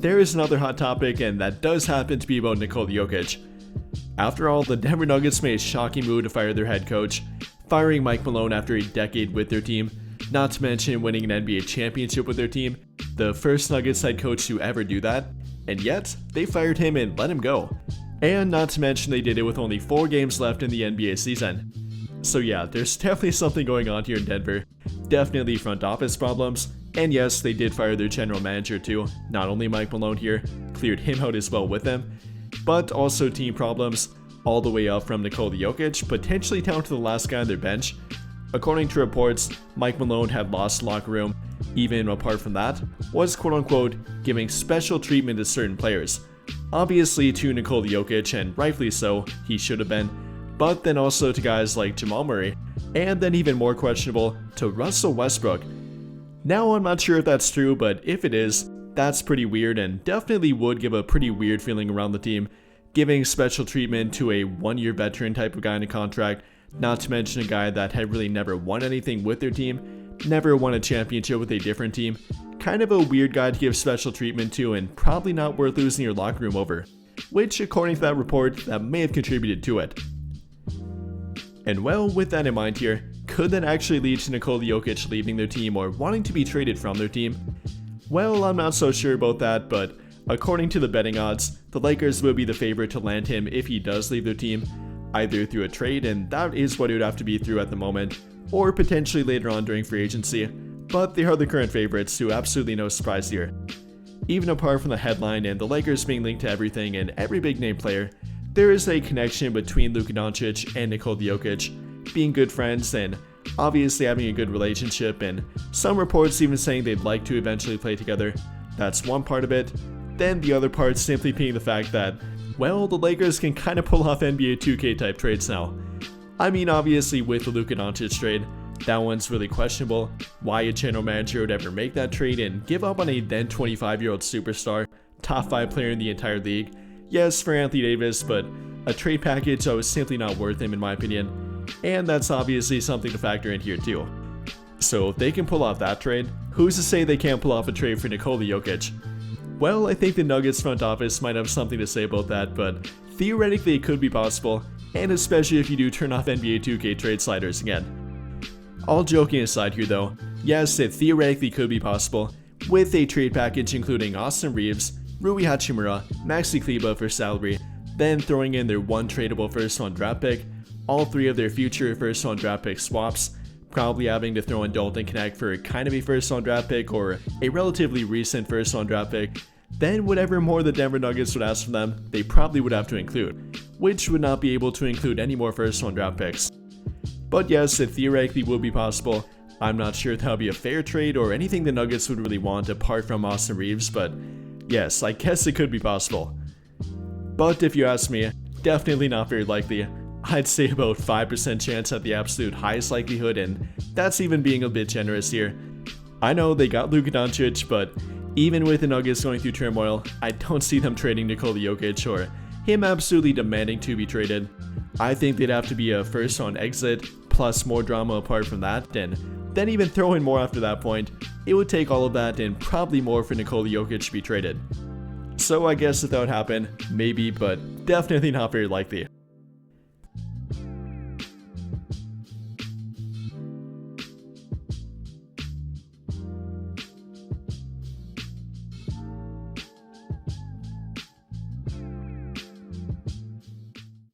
there is another hot topic, and that does happen to be about Nikola Jokic. After all, the Denver Nuggets made a shocking move to fire their head coach, firing Mike Malone after a decade with their team, not to mention winning an NBA championship with their team, the first Nuggets head coach to ever do that, and yet they fired him and let him go. And not to mention they did it with only 4 games left in the NBA season. So yeah, there's definitely something going on here in Denver, definitely front office problems, and yes, they did fire their general manager too. Not only Mike Malone here, cleared him out as well with them, but also team problems, all the way up from Nikola Jokic, potentially down to the last guy on their bench. According to reports, Mike Malone had lost the locker room, even apart from that, was quote-unquote giving special treatment to certain players. Obviously to Nikola Jokic, and rightfully so, he should have been, but then also to guys like Jamal Murray, and then even more questionable, to Russell Westbrook. Now I'm not sure if that's true, but if it is, that's pretty weird and definitely would give a pretty weird feeling around the team, giving special treatment to a 1-year veteran type of guy in a contract, not to mention a guy that had really never won anything with their team, never won a championship with a different team. Kind of a weird guy to give special treatment to and probably not worth losing your locker room over, which according to that report, that may have contributed to it. And well, with that in mind here, could that actually lead to Nikola Jokic leaving their team or wanting to be traded from their team? Well, I'm not so sure about that, but according to the betting odds, the Lakers will be the favorite to land him if he does leave their team, either through a trade, and that is what it would have to be through at the moment, or potentially later on during free agency, but they are the current favorites, so absolutely no surprise here. Even apart from the headline and the Lakers being linked to everything and every big name player, there is a connection between Luka Doncic and Nikola Jokic, being good friends and obviously having a good relationship, and some reports even saying they'd like to eventually play together. That's one part of it. Then the other part simply being the fact that, well, the Lakers can kind of pull off NBA 2K type trades now. I mean, obviously with the Luka Doncic trade, that one's really questionable, why a general manager would ever make that trade and give up on a then 25-year-old superstar, top 5 player in the entire league. Yes, for Anthony Davis, but a trade package that was simply not worth him in my opinion, and that's obviously something to factor in here too. So if they can pull off that trade, who's to say they can't pull off a trade for Nikola Jokic? Well, I think the Nuggets front office might have something to say about that, but theoretically it could be possible, and especially if you do turn off NBA 2K trade sliders again. All joking aside here though, yes, it theoretically could be possible, with a trade package including Austin Reeves, Rui Hachimura, Maxi Kleber for salary, then throwing in their 1 tradable first-round draft pick, all 3 of their future first-round draft pick swaps, probably having to throw in Dalton Knecht for kind of a first-round draft pick or a relatively recent first-round draft pick, then whatever more the Denver Nuggets would ask from them, they probably would have to include, which would not be able to include any more first-round draft picks. But yes, it theoretically would be possible. I'm not sure if that would be a fair trade or anything the Nuggets would really want apart from Austin Reeves, but yes, I guess it could be possible. But if you ask me, definitely not very likely. I'd say about 5% chance at the absolute highest likelihood, and that's even being a bit generous here. I know they got Luka Doncic, but even with the Nuggets going through turmoil, I don't see them trading Nikola Jokic or him absolutely demanding to be traded. I think they'd have to be a first round exit, plus more drama apart from that, and then even throw in more after that point. It would take all of that and probably more for Nikola Jokic to be traded. So I guess if that would happen, maybe, but definitely not very likely.